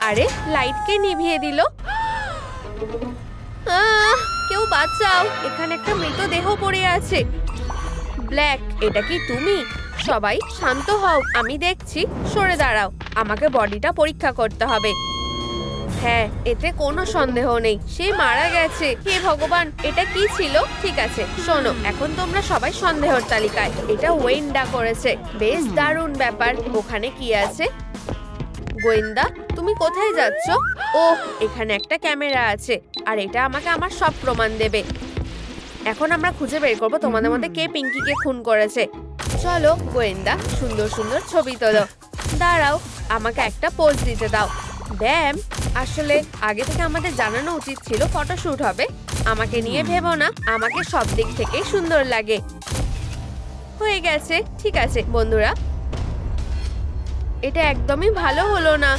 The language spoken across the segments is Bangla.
আরে লাইটকে নিভিয়ে দিল। কেউ বাঁচাও, এখানে একটা মৃতদেহ পড়ে আছে। ব্ল্যাক, এটা কি তুমি? সবাই শান্ত হও, আমি দেখছি। সরে দাঁড়াও, আমাকে বডিটা পরীক্ষা করতে হবে। হ্যাঁ, এতে কোনো সন্দেহ নেই, সে মারা গেছে। হে ভগবান, এটা কি ছিল? ঠিক আছে শোনো, এখন তোমরা সবাই সন্দেহের তালিকায়। এটা ওয়েন্ডা করেছে। বেশ দারুণ ব্যাপার। ওখানে কি আছে? গোয়েন্দা, তুমি কোথায় যাচ্ছ? ও, এখানে একটা ক্যামেরা আছে, আর এটা আমাকে আমার সব প্রমাণ দেবে। এখন আমরা খুঁজে বের করবো তোমাদের মধ্যে কে পিঙ্কিকে খুন করেছে। চলো গোয়েন্দা, সুন্দর সুন্দর ছবি তোলো। দাঁড়াও, আমাকে একটা পোজ দিতে দাও। ব্যাম, আসলে আগে থেকে আমাদের জানানো উচিত ছিল ফটোশুট হবে। আমাকে নিয়ে ভেবো না, আমাকে সব দিক থেকেই সুন্দর লাগে। হয়ে গেছে। ঠিক আছে বন্ধুরা, এটা একদমই ভালো হলো না।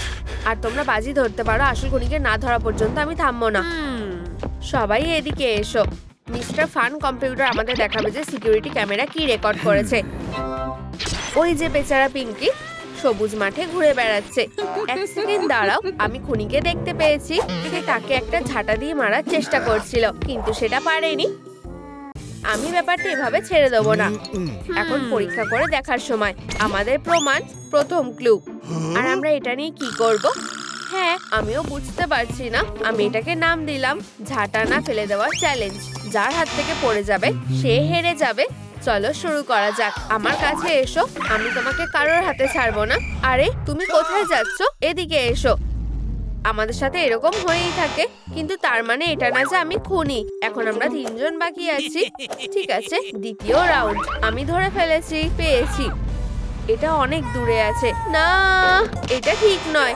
আর তোমরা বাজি ধরতে পারো, আসল খুনিকে না ধরা পর্যন্ত আমি থামবো না। সবাই এদিকে এসো। মিস্টার ফান কম্পিউটার আমাদের দেখাবে যে সিকিউরিটি ক্যামেরা কি রেকর্ড করেছে। ওই যে বেচারা পিঙ্কি সবুজ মাঠে ঘুরে বেড়াচ্ছে। এক সেকেন্ড দাঁড়াও, আমি খুনিকে দেখতে পেয়েছি। সে তাকে একটা ঝাঁটা দিয়ে মারার চেষ্টা করছিল, কিন্তু সেটা পারেনি। আমি ব্যাপারটা এভাবে ছেড়ে দেবো না। এখন পরীক্ষা করে দেখার সময়। আমাদের প্রমাণ, প্রথম ক্লু। আর আমরা এটা নিয়ে কি করব? হ্যাঁ, আমিও বুঝতে পারছি না। আমি এটাকে নাম দিলাম ঝাঁটা না ফেলে দেওয়ার চ্যালেঞ্জ। যার হাত থেকে পড়ে যাবে সে হেরে যাবে। চলো শুরু করা যাক। আমার কাছে এসো, আমি তোমাকে কারোর হাতে ছাড়বো না। আরে তুমি কোথায় যাচ্ছ? এদিকে এসো। আমাদের সাথে এরকম হয়েই থাকে, কিন্তু তার মানে এটা না যে আমি খুনি। এখন আমরা তিনজন বাকি আছি। ঠিক আছে, দ্বিতীয় রাউন্ড। আমি ধরে ফেলেছি, পেয়েছি। এটা অনেক দূরে আছে। না, এটা ঠিক নয়।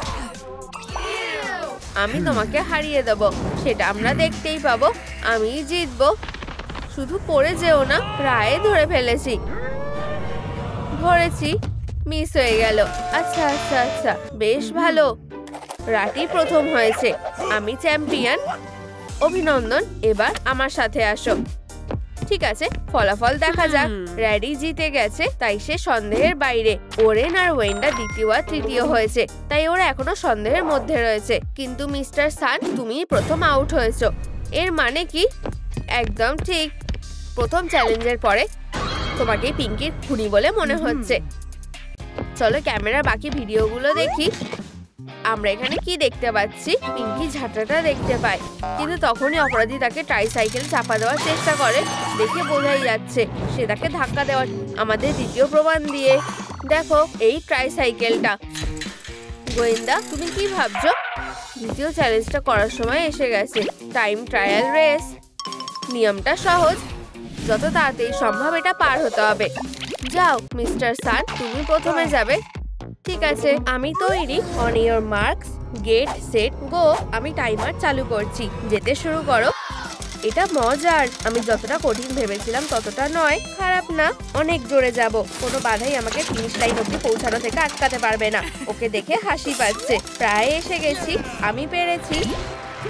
আমি তোমাকে হারিয়ে দেব, সেটা আমরা দেখতেই পাবো। আমি জিতবো। শুধু পড়ে যেও না। প্রায় ধরে ফেলেছি। ধরেছি, মিস হয়ে গেল। আচ্ছা আচ্ছা আচ্ছা, বেশ ভালো। রাটি প্রথম হয়েছে, আমি চ্যাম্পিয়ন। অভিনন্দন, এবার আমার সাথে আসো। ঠিক আছে, ফলাফল দেখা যাক। র্যাডি জিতে গেছে, তাই সে সন্দেহের বাইরে। ওরেন আর ওয়েন্ডা দ্বিতীয় আর তৃতীয় হয়েছে, তাই ওরা এখনো সন্দেহের মধ্যে রয়েছে। কিন্তু মিস্টার সান, তুমি প্রথম আউট হয়েছো। এর মানে কি? একদম ঠিক। প্রথম চ্যালেঞ্জের পরে তোমাকে পিঙ্কির খুনি বলে মনে হচ্ছে। চলো ক্যামেরার বাকি ভিডিওগুলো দেখি। আমরা এখানে কি দেখতে পাচ্ছি? পিঙ্কি ঝাঁটাটা দেখতে পায়, কিন্তু তখনই অপরাধী তাকে ট্রাইসাইকেল চাপা দেওয়ার চেষ্টা করে। দেখে বোঝাই যাচ্ছে সে তাকে ধাক্কা দেওয়ার। আমাদের দ্বিতীয় প্রমাণ দিয়ে দেখো এই ট্রাইসাইকেলটা। গোয়েন্দা, তুমি কি ভাবছো? দ্বিতীয় চ্যালেঞ্জটা করার সময় এসে গেছে। Time trial race. নিয়মটা সহজ, যত তাড়াতাড়ি সম্ভব এটা পার হতে হবে। যাও মিস্টার সান, তুমি প্রথমে যাবে। ঠিক আছে, আমি তৈরি। On your marks, get set go. আমি টাইমার চালু করছি, যেতে শুরু করো। এটা মজার। আমি যতটা কঠিন ভেবেছিলাম ততটা নয়। খারাপ না, অনেক জোরে যাব। কোনো বাধাই আমাকে ফিনিশ লাইন অব্দি পৌঁছানো থেকে আটকাতে পারবে না। ওকে দেখে হাসি পাচ্ছে। প্রায় এসে গেছি, আমি পেরেছি।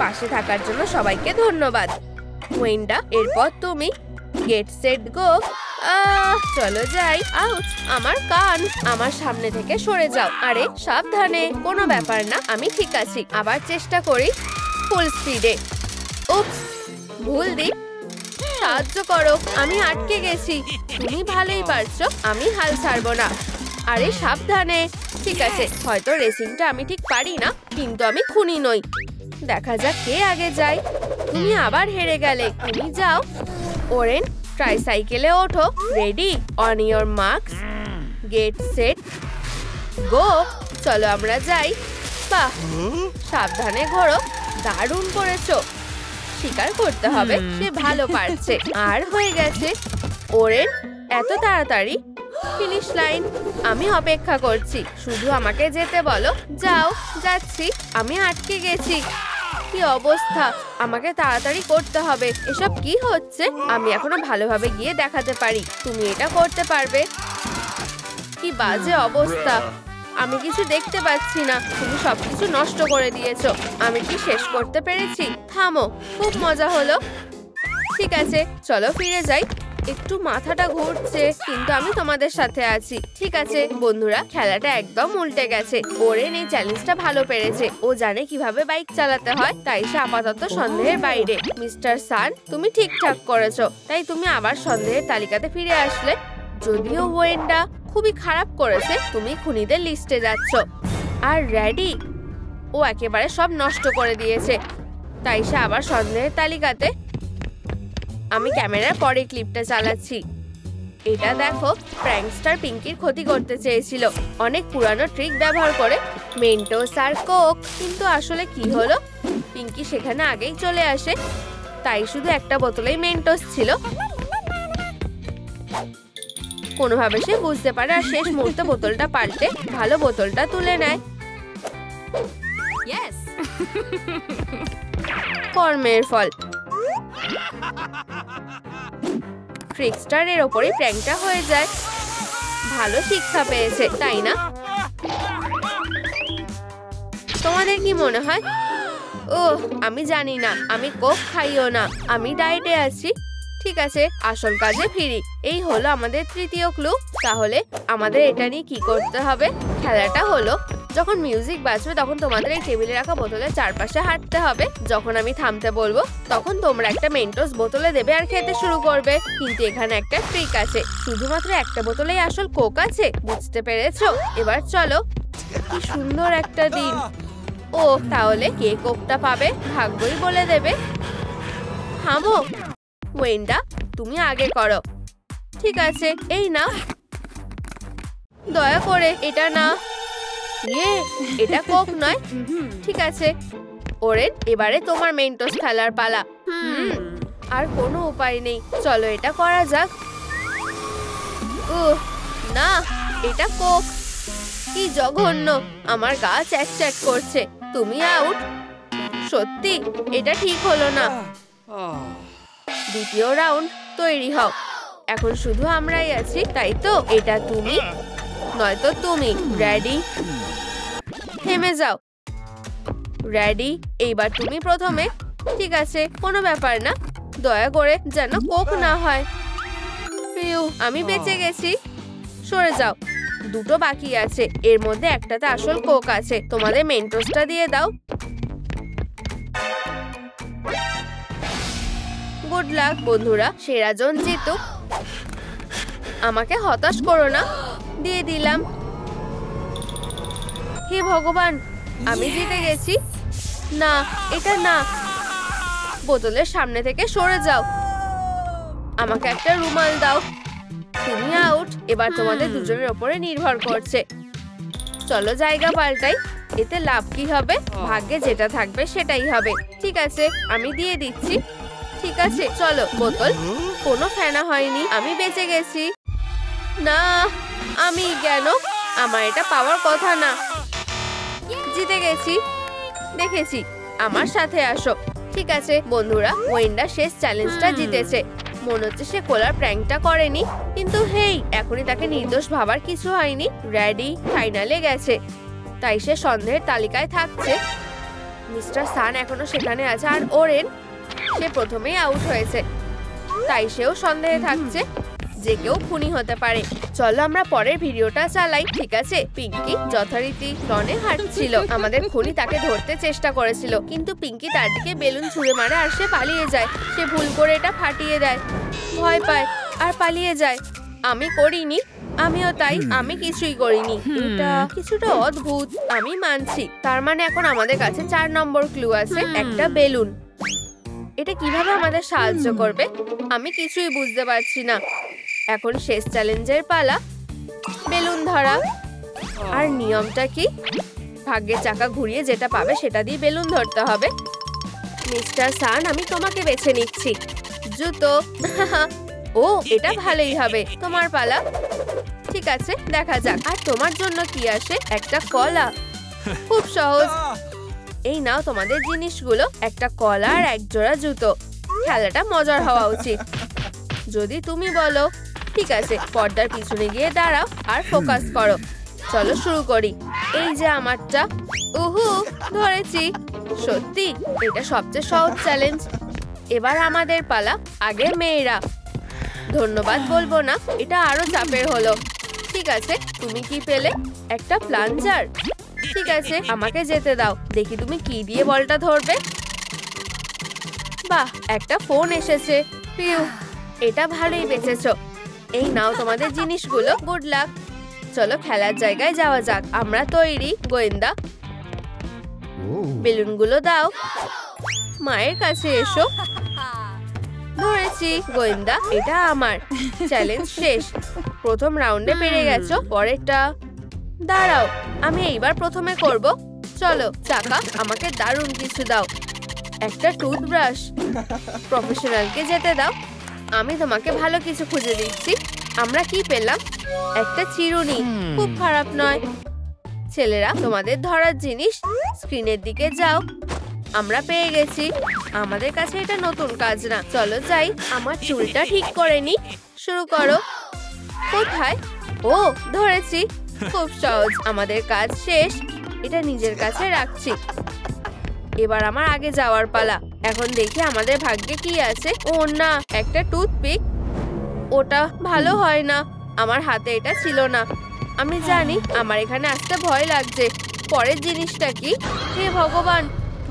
পাশে থাকার জন্য সবাইকে ধন্যবাদ। ওয়েন্ডা, এরপর তুমি। Get set go. চলো যাই। আউচ, আমার কান। আমার সামনে থেকে সরে যাও। আরে সাবধানে, কোনো ব্যাপার না, আমি ঠিক আছি। আবার চেষ্টা করি ফুল স্পিডে। উপস, ভুল দিক। সাহায্য করো, আমি আটকে গেছি। তুমি ভালোই পারছো, আমি হাল ছাড়বো না। আরে সাবধানে। ঠিক আছে, হয়তো রেসিংটা আমি ঠিক পারি না, কিন্তু আমি খুনি নই। দেখা যাক কে আগে যায়। তুমি আবার হেরে গেলে। তুমি যাও। ওরেন, ট্রাইসাইকেলে ওঠো। Ready? On your marks, get set go. চলো আমরা যাই। বাহ, সাবধানে ঘোরো। দারুণ করেছো। স্বীকার করতে হবে সে ভালো পারছে। আর হয়ে গেছে। ওরেন, এত তাড়াতাড়ি? Finish line. আমি অপেক্ষা করছি, শুধু আমাকে যেতে বলো। যাও। যাচ্ছি। আমি আটকে গেছি। কি অবস্থা, আমাকে তাড়াতাড়ি করতে হবে। এসব কি হচ্ছে? আমি এখনো ভালোভাবে গিয়ে দেখাতে পারি। তুমি এটা করতে পারবে? কি বাজে অবস্থা, আমি কিছু দেখতে পাচ্ছি না। তুমি সবকিছু নষ্ট করে দিয়েছো। আমি কি শেষ করতে পেরেছি? থামো, খুব মজা হলো। ঠিক আছে, চলো ফিরে যাই। একটু মাথাটা ঘুরছে, কিন্তু আমি তোমাদের সাথে আছি। ঠিক আছে বন্ধুরা, খেলাটা একদম উল্টে গেছে। ওরেন এই চ্যালেঞ্জটা ভালো পেরেছে। ও জানে কিভাবে বাইক চালাতে হয়, তাই সে আপাতত সন্দেহের বাইরে। মিস্টার সান, তুমি ঠিকঠাক করেছো, তাই তুমি আবার সন্দেহের তালিকাতে ফিরে আসলে। যদিও ওয়েনটা খুবই খারাপ করেছে, তুমি খুনিদের লিস্টে যাচ্ছ। আর রেডি, ও একেবারে সব নষ্ট করে দিয়েছে, তাই সে আবার সন্দেহের তালিকাতে। আমি ক্যামেরার পরে ক্লিপটা চালাচ্ছি। এটা দেখো, প্র্যাঙ্কস্টার পিঙ্কির ক্ষতি করতে চেয়েছিল অনেক পুরানো ট্রিক ব্যবহার করে, মেন্টোস আর কোক। কিন্তু আসলে কি হলো, পিঙ্কি সেখানে আগেই চলে আসে, তাই শুধু একটা বোতলেই মেন্টোস ছিল। কোনোভাবে সে বুঝতে পারে আর শেষ মুহূর্তে বোতলটা পাল্টে ভালো বোতলটা তুলে নেয়। কর্মের ফল। ট্রিকস্টারের ওপরে প্র্যাঙ্কটা হয়ে যায়। ভালো শিক্ষা পেয়েছে, তাই না? তোমাদের কি মনে হয়? ওহ, আমি জানি না, আমি কোক খাইও না, আমি ডায়েটে আছি। ঠিক আছে, আসল কাজে ফিরি। এই হলো আমাদের তৃতীয় ক্লু। তাহলে আমাদের এটা নিয়ে কি করতে হবে? খেলাটা হলো, যখন মিউজিক বাজবে তখন তোমাদের এই টেবিলে রাখা বোতলের চারপাশে হাঁটতে হবে। যখন আমি থামতে বলবো তখন তোমরা একটা মেন্টোস বোতলে দেবে আর খেতে শুরু করবে। কিন্তু এখানে একটা ট্রিক আছে, শুধুমাত্র একটা বোতলেই আসল কোক আছে। বুঝতে পেরেছো? এবার চলো। কি সুন্দর একটা দিন। ও, তাহলে কে কোকটা পাবে ভাগ্যই বলে দেবে। থামো ওয়েন্ডা, তুমি আগে করো। ঠিক আছে, এই না, দয়া করে এটা না। ইয়ে, এটা কোক নয়। ঠিক আছে ওরেন, এবারে তোমার মেন্টোস খেলার পালা। আর কোনো উপায় নেই, চলো এটা করা যাক। না, এটা কোক। কি জঘন্য, আমার গা চ্যাক চ্যাক করছে। তুমি আউট। সত্যি এটা ঠিক হলো না। দ্বিতীয় রাউন্ড তৈরি হও। এখন শুধু আমরাই আছি, তাই তো? এটা তুমি নয়তো তুমি। রেডি? থেমে যাও। রেডি? এইবার তুমি প্রথমে। ঠিক আছে, কোনো ব্যাপার না, দয়া করে যেন কোক না হয়। প্রিয়, আমি বেঁচে গেছি। সরে যাও। দুটো বাকি আছে, এর মধ্যে একটাতে আসল কোক আছে। তোমাদের মেন্টোসটা দিয়ে দাও। গুড লাক বন্ধুরা, সেরা জন জিতুক। আমাকে হতাশ করো না। দিয়ে দিলাম। হে ভগবান, আমি জিতে গেছি। না, এটা না। বোতলের সামনে থেকে সরে যাও। আমাকে একটা রুমাল দাও। তুমি আউট। এবার তোমাদের দুজনের ওপরে নির্ভর করছে। চলো জায়গা পাল্টাই। এতে লাভ কি হবে? ভাগ্যে যেটা থাকবে সেটাই হবে। ঠিক আছে, আমি দিয়ে দিচ্ছি। ঠিক আছে, চলো। বোতল কোনো ফেনা হয়নি, আমি বেঁচে গেছি। না, আমি কেন? আমার এটা পাওয়ার কথা না। জিতে গেছি। দেখেছি, আমার সাথে আসো। ঠিক আছে বন্ধুরা, ওয়েন্ডা শেষ চ্যালেঞ্জটা জিতেছে। মনে হচ্ছে সে খোলার প্র্যাঙ্কটা করেনি, কিন্তু হেই, এখনই তাকে নির্দোষ ভাবার কিছু হয়নি। রেডি? ফাইনালে গেছে, তাই সে সন্দেহের তালিকায় থাকছে। মিস্টার সান এখনো সেখানে আছে, আর ওরেন সে প্রথমেই আউট হয়েছে, তাই সেও সন্দেহে থাকছে যে কেউ খুনি হতে পারে। চলো আমরা পরের ভিডিওটা চালাই। ঠিক আছে, পিঙ্কি যথারীতি লনে হাঁটছিল। আমাদের খুনি তাকে ধরতে চেষ্টা করেছিল, কিন্তু পিঙ্কি তার দিকে বেলুন ছুঁড়ে মারে আর সে পালিয়ে যায়। সে ভুল করে এটা ফাটিয়ে দেয়, ভয় পায় আর পালিয়ে যায়। আমি করিনি। আমিও তাই, আমি কিছুই করিনি। এটা কিছুটা অদ্ভুত, আমি মানছি। তার মানে এখন আমাদের কাছে 4 নম্বর ক্লু আছে, একটা বেলুন। এটা কিভাবে আমাদের সাহায্য করবে আমি কিছুই বুঝতে পারছি না। এখন শেষ চ্যালেঞ্জের পালা, বেলুন ধরা। আর নিয়মটা কি? ভাগ্যের চাকা ঘুরিয়ে যেটা পাবে সেটা দিয়ে বেলুন ধরতে হবে। মিস্টার সান, আমি তোমাকে বেছে নিচ্ছি। জুতো। ও, এটা ভালোই হবে। তোমার পালা। ঠিক আছে, দেখা যাক। আর তোমার জন্য কি আসে? একটা কলা। খুব সহজ। এই নাও তোমাদের জিনিসগুলো, একটা কলা আর এক জোড়া জুতো। খেলাটা মজার হওয়া উচিত, যদি তুমি বলো। ঠিক আছে, পর্দার পিছনে গিয়ে দাঁড়াও আর ফোকাস করো। চলো শুরু করি। এই যে আমারটা। উহু, ধরেছি। সত্যি এটা সবচেয়ে সহজ চ্যালেঞ্জ। এবার আমাদের পালা। আগে মেয়েরা। ধন্যবাদ বলবো না, এটা আরো চাপের হলো। ঠিক আছে, তুমি কি পেলে? একটা প্লাঞ্জার। ঠিক আছে, আমাকে যেতে দাও, দেখি তুমি কি দিয়ে বলটা ধরবে। বাহ, একটা ফোন এসেছে। পিউ, এটা ভালোই বেঁচেছো। এই নাও তোমাদের জিনিসগুলো, গুড লাক। চলো খেলার জায়গায় যাওয়া যাক। আমরা তৈরি, গোয়েন্দা। বেলুনগুলো দাও। মায়ের কাছে এসো। ধরেছি গোয়েন্দা, এটা আমার। চ্যালেঞ্জ শেষ। প্রথম রাউন্ডে পেরে গেছো, পরেরটা। দাঁড়াও, আমি এইবার প্রথমে করব। চলো চাকা, আমাকে দারুণ কিছু দাও। একটা টুথব্রাশ। প্রফেশনালকে যেতে দাও, আমি তোমাকে ভালো কিছু খুঁজে দিচ্ছি। আমরা কি পেলাম? একটা চিরুনি, খুব খারাপ নয়। ছেলেরা, তোমাদের ধরার জিনিস, স্ক্রিনের দিকে যাও। আমরা পেয়ে গেছি। আমাদের কাছে এটা নতুন কাজ না। চলো যাই, আমার চুলটা ঠিক করে নি। শুরু করো। কোথায়? ও, ধরেছি। খুব সহজ, আমাদের কাজ শেষ। এটা নিজের কাছে রাখছি। এবার আমার আগে যাওয়ার পালা। এখন দেখি আমাদের ভাগ্যে কি আছে। ও না, একটা টুথপিক। ওটা ভালো হয় না, আমার হাতে এটা ছিল না। আমি জানি আমার এখানে আসতে ভয় লাগছে। পরের জিনিসটা কি? হে ভগবান,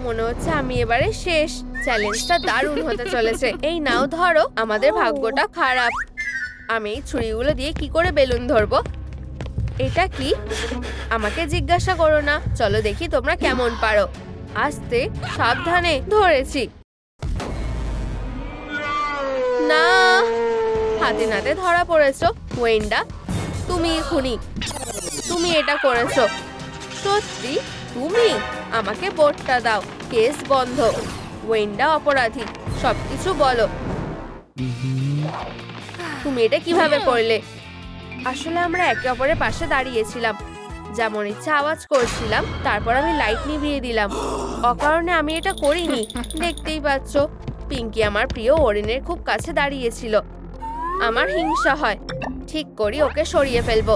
মনে হচ্ছে আমি এবারে শেষ। চ্যালেঞ্জটা দারুণ হতে চলেছে। এই নাও ধরো। আমাদের ভাগ্যটা খারাপ। আমি এই ছুরিগুলো দিয়ে কি করে বেলুন ধরবো? এটা কি? আমাকে জিজ্ঞাসা করো না। চলো দেখি তোমরা কেমন পারো। আস্তে, সাবধানে। ধরেছি। না, হাতে নাতে ধরা পড়েছো। ওয়েন্ডা, তুমি খুনি। তুমি এটা করেছো। সত্যি? তুমি? আমাকে বোর্ডটা দাও। কেস বন্ধ। ওয়েন্ডা অপরাধী। সবকিছু বলো। তুমি এটা কিভাবে করলে? আসলে আমরা একে অপরের পাশে দাঁড়িয়েছিলাম, যেমন ইচ্ছা আওয়াজ করছিলাম। তারপর আমি লাইট নিভিয়ে দিলাম। অকারণে আমি এটা করিনি। দেখতেই পাচ্ছ, পিঙ্কি আমার প্রিয় ওরেনের খুব কাছে দাঁড়িয়েছিল। আমার হিংসা হয়। ঠিক করি, ওকে সরিয়ে ফেলবো।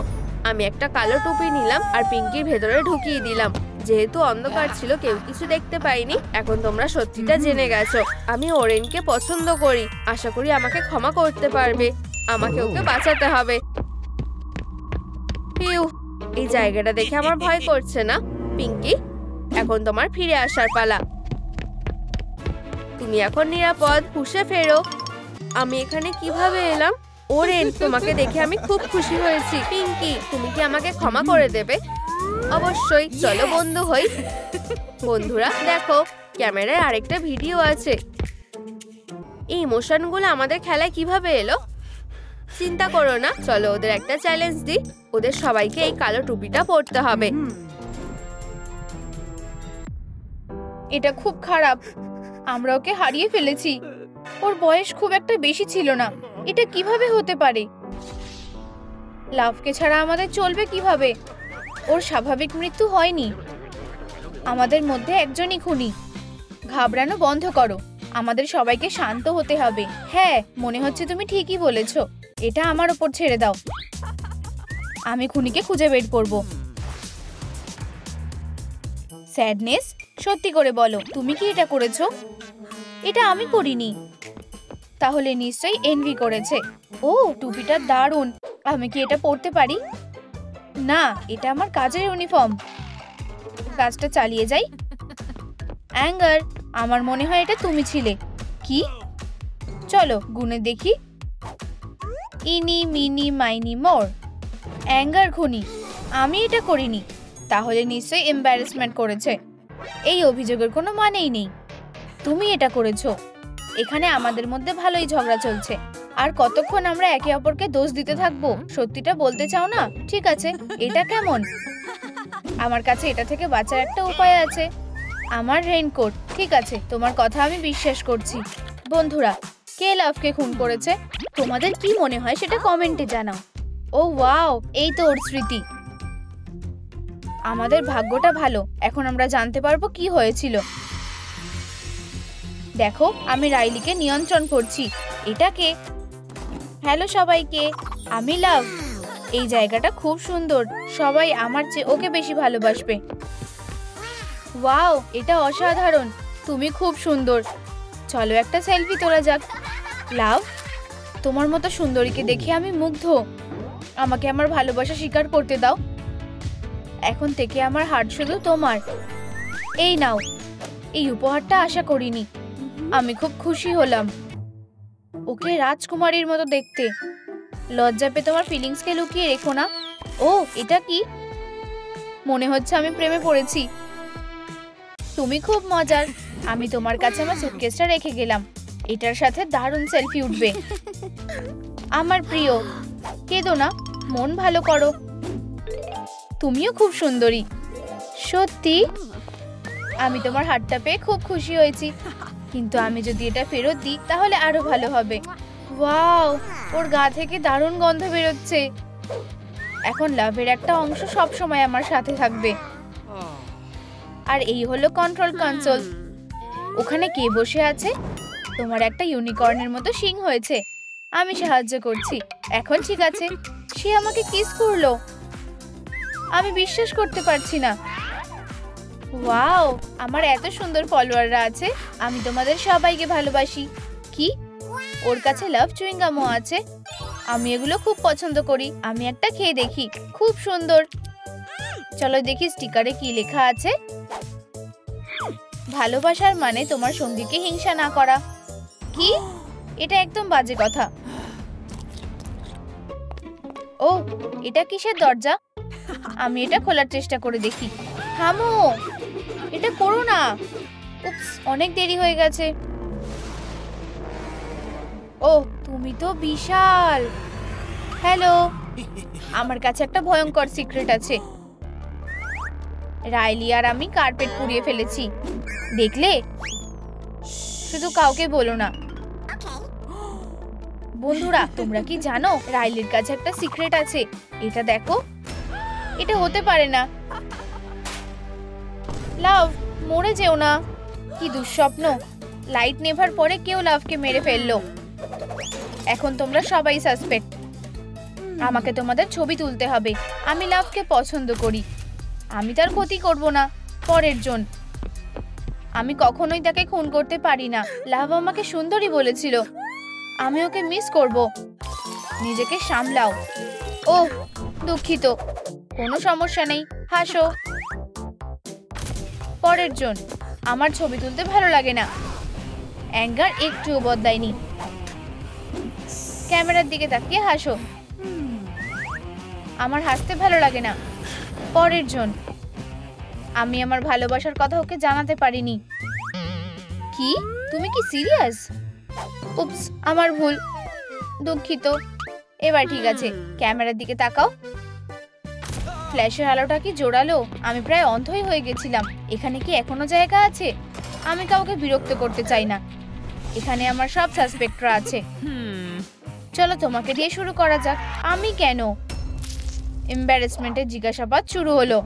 আমি একটা কালো টুপি নিলাম আর পিঙ্কির ভেতরে ঢুকিয়ে দিলাম। যেহেতু অন্ধকার ছিল, কেউ কিছু দেখতে পাইনি। এখন তোমরা সত্যিটা জেনে গেছো। আমি ওরেনকে পছন্দ করি। আশা করি আমাকে ক্ষমা করতে পারবে। আমাকে ওকে বাঁচাতে হবে। পিউ, এই জায়গাটা দেখে আমার ভয় করছে না। পিঙ্কি, এখন তোমার ফিরে আসার পালা। তুমি এখন নিরাপদ। হুঁশে ফেরো। আমি এখানে কিভাবে এলাম? ওরেন, তোমাকে দেখে আমি খুব খুশি হয়েছি। পিঙ্কি, তুমি কি আমাকে ক্ষমা করে দেবে? অবশ্যই। চলো বন্ধু হই। বন্ধুরা দেখো, ক্যামেরায় আরেকটা ভিডিও আছে। এই ইমোশনগুলো আমাদের খেলায় কিভাবে এলো? চিন্তা করো না, চলো ওদের একটা চ্যালেঞ্জ দিই। ওদের সবাইকে এই কালো টুপিটা পরতে হবে। এটা খুব খারাপ। আমরা ওকে হারিয়ে ফেলেছি। ওর বয়স খুব একটা বেশি ছিল না। এটা কিভাবে হতে পারে? লাভকে ছাড়া আমাদের চলবে কিভাবে? ওর স্বাভাবিক মৃত্যু হয়নি। আমাদের মধ্যে একজনই খুনি। ঘাবড়ানো বন্ধ করো। আমাদের সবাইকে শান্ত হতে হবে। হ্যাঁ, মনে হচ্ছে তুমি ঠিকই বলেছো। এটা আমার উপর ছেড়ে দাও। আমি খুনিকে খুঁজে বের করব। স্যাডনেস, সত্যি করে বলো, তুমি কি এটা করেছো? এটা আমি করিনি। তাহলে নিশ্চয়ই এনভি করেছে। ও, টুপিটা দারুণ। আমি কি এটা পরতে পারি? না, এটা আমার কাজের ইউনিফর্ম। কাজটা চালিয়ে যাই। অ্যাঙ্গার, আমার মনে হয় এটা তুমি ছিলে। কি? চলো গুনে দেখি। ইনি মিনি মাইনি মোর। অ্যাঙ্গার খুনি। আমি এটা করিনি। তাহলে নিশ্চয়ই এম্বারাসমেন্ট করেছে। এই অভিযোগের কোনো মানেই নেই। তুমি এটা করেছো। এখানে আমাদের মধ্যে ভালোই ঝগড়া চলছে। আর কতক্ষণ আমরা একে অপরকে দোষ দিতে থাকবো? সত্যিটা বলতে চাও না? ঠিক আছে, এটা কেমন? আমার কাছে এটা থেকে বাঁচার একটা উপায় আছে। আমার রেইনকোট। ঠিক আছে, তোমার কথা আমি বিশ্বাস করছি। বন্ধুরা, কে লাভকে খুন করেছে? তোমাদের কি মনে হয় সেটা কমেন্টে জানাও। ও ওয়াও, এই তো ওর স্মৃতি। আমাদের ভাগ্যটা ভালো। এখন আমরা জানতে পারবো কি হয়েছিল। দেখো, আমি রাইলিকে নিয়ন্ত্রণ করছি। এটা কে? হ্যালো সবাইকে, আমি লাভ। এই জায়গাটা খুব সুন্দর। সবাই আমার চেয়ে ওকে বেশি ভালোবাসবে। ওয়াও, এটা অসাধারণ। তুমি খুব সুন্দর। চলো একটা সেলফি তোলা যাক। লাভ, তোমার মতো সুন্দরীকে দেখে আমি মুগ্ধ। আমাকে আমার ভালোবাসা স্বীকার করতে দাও। এখন থেকে আমার হার্ট শুধু তোমার। এই নাও, এই উপহারটা আশা করিনি। আমি খুব খুশি হলাম। ওকে রাজকুমারীর মতো দেখতে। লজ্জা পেয়ে তোমার ফিলিংসকে লুকিয়ে রেখো না। ও, এটা কি? মনে হচ্ছে আমি প্রেমে পড়েছি। তুমি খুব মজার। আমি তোমার কাছে আমার সুটকেসটা রেখে গেলাম। এটার সাথে দারুণ সেলফি উঠবে। আমার প্রিয়, কেঁদো না, মন ভালো করো। তুমিও খুব সুন্দরী। সত্যি? আমি তোমার হাতটা পেয়ে খুব খুশি হয়েছি, কিন্তু আমি যদি এটা ফেরত দিই তাহলে আরো ভালো হবে। ওয়াও, ওর গা থেকে দারুণ গন্ধ বেরোচ্ছে। এখন লাভের একটা অংশ সব সময় আমার সাথে থাকবে। আর এই হলো কন্ট্রোল কনসোল। ওখানে কে বসে আছে? তোমার একটা ইউনিকর্নের মতো শিং হয়েছে। আমি সাহায্য করছি। এখন ঠিক আছে। সে আমাকে কিস করলো। আমি বিশ্বাস করতে পারছি না। ওয়াও, আমার এত সুন্দর ফলোয়াররা আছে। আমি তোমাদের সবাইকে ভালোবাসি। কি? ওর কাছে লাভ চুইং গামও আছে। আমি এগুলো খুব পছন্দ করি। আমি একটা খেয়ে দেখি। খুব সুন্দর। চলো দেখি স্টিকারে কি লেখা আছে। ভালোবাসার মানে তোমার সঙ্গীকে হিংসা না করা। কি? এটা একদম বাজে কথা। ও, এটা কিসের দরজা? আমি এটা খোলার চেষ্টা করে দেখি। থামো, এটা করো না। উপস, অনেক দেরি হয়ে গেছে। ও, তুমি তো বিশাল। হ্যালো, আমার কাছে একটা ভয়ঙ্কর সিক্রেট আছে। রাইলি আর আমি কার্পেট পুড়িয়ে ফেলেছি। দেখলে? শুধু কাউকে বলো না। বন্ধুরা, তোমরা কি জানো রাইলির কাছে একটা সিক্রেট আছে? এটা দেখো। এটা হতে পারে না। লাভ, মরে যেও না। কি দুঃস্বপ্ন। লাইট নেভার পরে কেউ লাভকে মেরে ফেললো। এখন তোমরা সবাই সাসপেক্ট। আমাকে তোমাদের ছবি তুলতে হবে। আমি লাভকে পছন্দ করি। আমি তার ক্ষতি করব না। পরের জন। আমি কখনোই তাকে খুন করতে পারি না। লাভ আমাকে সুন্দরী বলেছিল। আমি ওকে মিস করব। নিজেকে সামলাও। ও, দুঃখিত। কোনো সমস্যা নেই, হাসো। পরের জন। আমার ছবি তুলতে ভালো লাগে না। অ্যাঙ্গার একটুও বদলায়নি। ক্যামেরার দিকে তাকিয়ে হাসো। আমার হাসতে ভালো লাগে না। পরের জন। আমি আমার ভালোবাসার কথা ওকে জানাতে পারিনি। কি? তুমি কি সিরিয়াস? উপস, আমার ভুল। দুঃখিত। এবার ঠিক আছে। ক্যামেরার দিকে তাকাও। ফ্ল্যাশের আলোটা কি জোরালো। আমি প্রায় অন্ধই হয়ে গেছিলাম। এখানে কি এখনো জায়গা আছে? আমি কাউকে বিরক্ত করতে চাই না। এখানে আমার সব সাসপেক্টরা আছে। চলো তোমাকে দিয়ে শুরু করা যাক। আমি কেন? এম্বারেসমেন্টের জিজ্ঞাসাবাদ শুরু হলো।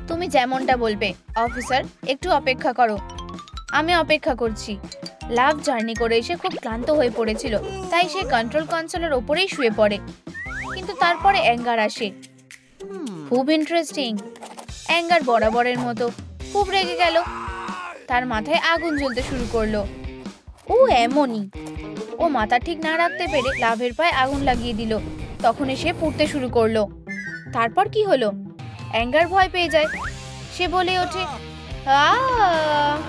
তুমি যেমনটা বলবে। অফিসার, একটু অপেক্ষা করো। আমি অপেক্ষা করছি। লাভ জার্নি করে এসে খুব ক্লান্ত হয়ে পড়েছিল, তাই সে কন্ট্রোল কনসোলের ওপরেই শুয়ে পড়ে। কিন্তু তারপরে অ্যাঙ্গার আসে। খুব ইন্টারেস্টিং। অ্যাঙ্গার বরাবরের মতো খুব রেগে গেল। তার মাথায় আগুন জ্বলতে শুরু করলো। ও এমনই। ও মাথা ঠিক না রাখতে পেরে লাভের পায়ে আগুন লাগিয়ে দিল। তখন সে পুড়তে শুরু করলো। তারপর কি হলো? অ্যাঙ্গার ভয় পেয়ে যায়। সে বলে ওঠে,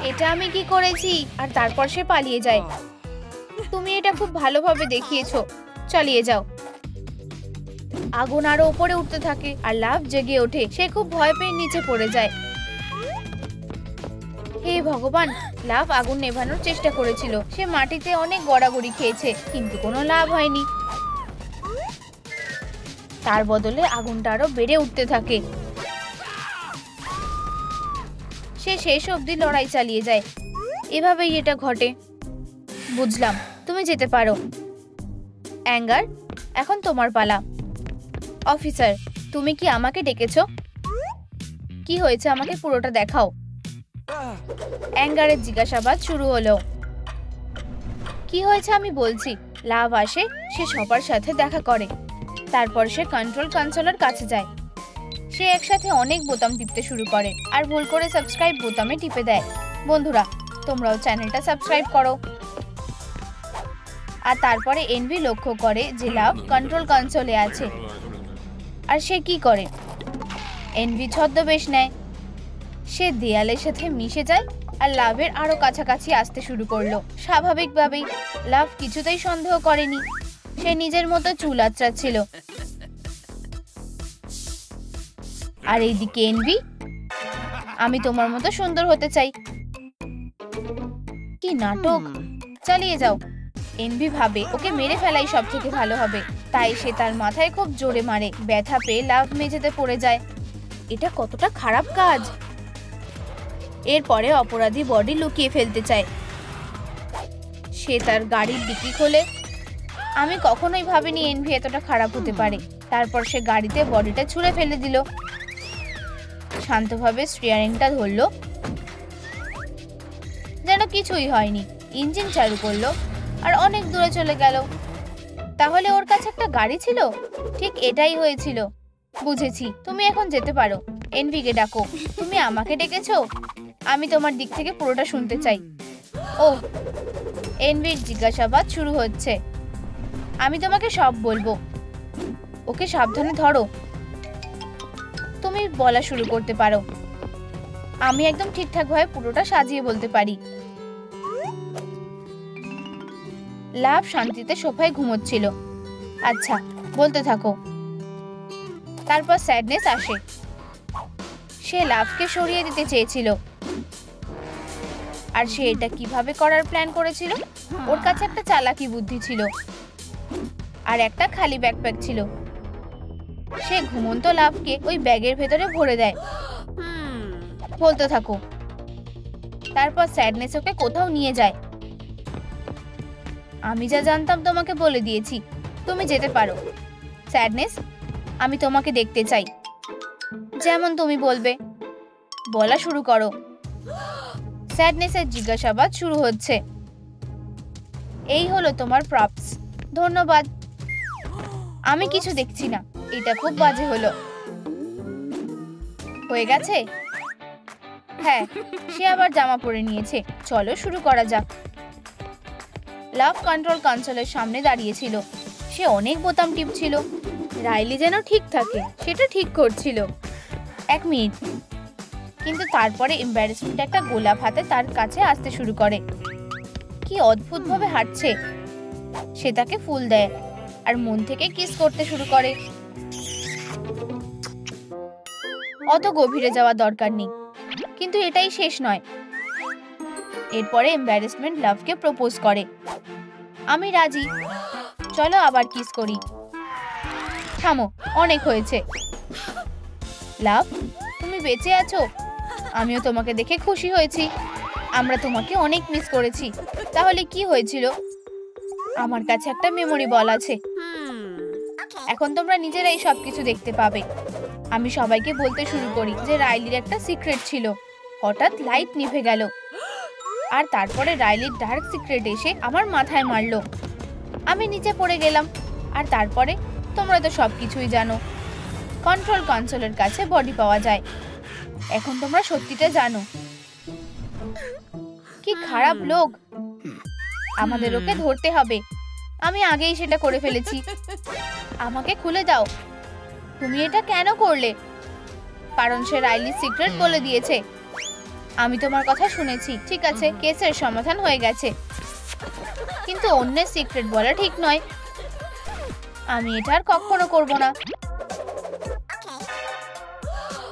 এটা আমি কি করেছি? আর তারপর সে পালিয়ে যায়। তুমি এটা খুব ভালোভাবে দেখিয়েছো। চালিয়ে যাও। আগুন আরো উপরে উঠতে থাকে আর লাভ জেগে ওঠে। সে খুব ভয় পেয়ে নিচে পড়ে যায়। হে ভগবান! লাভ আগুন নেভানোর চেষ্টা করেছিল। সে মাটিতে অনেক গড়াগড়ি খেয়েছে, কিন্তু কোনো লাভ হয়নি। তার বদলে আগুনটা আরো বেড়ে উঠতে থাকে। সে শেষ অবধি লড়াই চালিয়ে যায়। এভাবেই এটা ঘটে। বুঝলাম, তুমি যেতে পারো। অ্যাঙ্গার, এখন তোমার পালা। অফিসার, তুমি কি আমাকে ডেকেছো? কি হয়েছে আমাকে পুরোটা দেখাও। অ্যাঙ্গারের জিজ্ঞাসাবাদ শুরু হলো। কি হয়েছে আমি বলছি। লাভ আসে, সে সবার সাথে দেখা করে। তারপর সে কন্ট্রোল কনসোলের কাছে যায়। সে একসাথে অনেক বোতাম টিপতে শুরু করে আর ভুল করে সাবস্ক্রাইব বোতামে টিপে দেয়। বন্ধুরা, তোমরাও চ্যানেলটা সাবস্ক্রাইব করো। আর তারপরে এনভি লক্ষ্য করে যে লাভ কন্ট্রোল কনসোলে আছে। আর সে কি করে? এনভি ছদ্মবেশ নেয়, সে দেয়ালের সাথে মিশে যায় আর লাভের আরো কাছাকাছি আসতে শুরু করলো। স্বাভাবিকভাবেই লাভ কিছুতেই সন্দেহ করেনি, সে নিজের মতো চুল আঁচড়াচ্ছিল। আর এইদিকে এনভি, আমি তোমার মতো সুন্দর হতে চাই। কি নাটক! চালিয়ে যাও। এনভি ভাবে ওকে মেরে ফেলাই সব থেকে ভালো হবে, তাই সে তার মাথায় খুব জোরে মারে। ব্যথা পেয়ে লাভ মেঝেতে পড়ে যায়। এটা কতটা খারাপ কাজ! এরপরে অপরাধী বডি লুকিয়ে ফেলতে চায়। সে তার গাড়ির ডিকি খোলে। আমি কখনোই ভাবিনি এনভি এতটা খারাপ হতে পারে। তারপর সে গাড়িতে বডিটা ছুঁড়ে ফেলে দিল। শান্তভাবে স্টিয়ারিংটা ধরলো, যেন কিছুই হয়নি। ইঞ্জিন চালু করলো আর অনেক দূরে চলে গেল। তাহলে ওর কাছে একটা গাড়ি ছিল? ঠিক এটাই হয়েছিল। বুঝেছি, তুমি এখন যেতে পারো। এনভিকে ডাকো। তুমি আমাকে ডেকেছো? আমি তোমার দিক থেকে পুরোটা শুনতে চাই। ও, এনভির জিজ্ঞাসাবাদ শুরু হচ্ছে। আমি তোমাকে সব বলবো। ওকে সাবধানে ধরো। তুমি বলা শুরু করতে পারো। আমি একদম ঠিকঠাকভাবে পুরোটা সাজিয়ে বলতে পারি। লাভ শান্তিতে সোফায় ঘুমোচ্ছিল। আচ্ছা, বলতে থাকো। তারপর স্যাডনেস আসে। সে লাভকে সরিয়ে দিতে চেয়েছিল। আর সে এটা কিভাবে করার প্ল্যান করেছিল? ওর কাছে একটা চালাকি বুদ্ধি ছিল আর একটা খালি ব্যাকপ্যাক ছিল। সে ঘুমন্ত লাভকে ওই ব্যাগের ভেতরে ভরে দেয়। বলতে থাকো। তারপর স্যাডনেস ওকে কোথাও নিয়ে যায়। আমি যা জানতাম তোমাকে বলে দিয়েছি। তুমি যেতে পারো। স্যাডনেস, আমি তোমাকে দেখতে চাই। যেমন তুমি বলবে। বলা শুরু করো। স্যাডনেসের জিজ্ঞাসাবাদ শুরু হচ্ছে। এই হলো তোমার প্রপস। ধন্যবাদ। আমি কিছু দেখছি না। এটা খুব বাজে হলো। হয়ে গেছে? হ্যাঁ, সে আবার জামা পরে নিয়েছে। চলো শুরু করা যাক। লাভ কন্ট্রোল কনসোলের সামনে দাঁড়িয়েছিল। সে অনেক বোতাম টিপছিল। রাইলি যেন ঠিক থাকে সেটা ঠিক করছিল। 1 মিনিট। কিন্তু তারপরে এম্বারেসমেন্ট একটা গোলাপ হাতে তার কাছে আসতে শুরু করে। কি অদ্ভুতভাবে হাঁটছে। সে তাকে ফুল দেয় আর মন থেকে কিস করতে শুরু করে। অত গভীরে যাওয়া দরকার নেই, কিন্তু এটাই শেষ নয়। এরপরে এম্বারেসমেন্ট লাভকে প্রপোজ করে। আমি রাজি, চলো আবার কিস করি। থামো, অনেক হয়েছে। লাভ, তুমি বেঁচে আছো? আমিও তোমাকে দেখে খুশি হয়েছি। আমরা তোমাকে অনেক মিস করেছি। তাহলে কি হয়েছিল? আমার কাছে একটা মেমোরি বল আছে। এখন তোমরা নিজেরাই সবকিছু দেখতে পাবে। আমি সবাইকে বলতে শুরু করি যে রাইলির একটা সিক্রেট ছিল। হঠাৎ লাইট নিভে গেল আর তারপরে রাইলির ডার্ক সিক্রেট এসে আমার মাথায় মারলো। আমি নিচে পড়ে গেলাম। আর তারপরে তোমরা তো সবকিছুই জানো। কন্ট্রোল কনসোলের কাছে বডি পাওয়া যায়। এখন তোমরা সত্যিটা জানো। কি খারাপ লোক! আমাদের ওকে ধরতে হবে। আমি আগেই সেটা করে ফেলেছি। আমাকে খুলে দাও। তুমি এটা কেন করলে? কারণ সে রাইলির সিক্রেট বলে দিয়েছে। আমি তোমার কথা শুনেছি। ঠিক আছে, কেসের সমাধান হয়ে গেছে। কিন্তু অন্যের সিক্রেট বলা ঠিক নয়। আমি এটা আর কখনো করব না।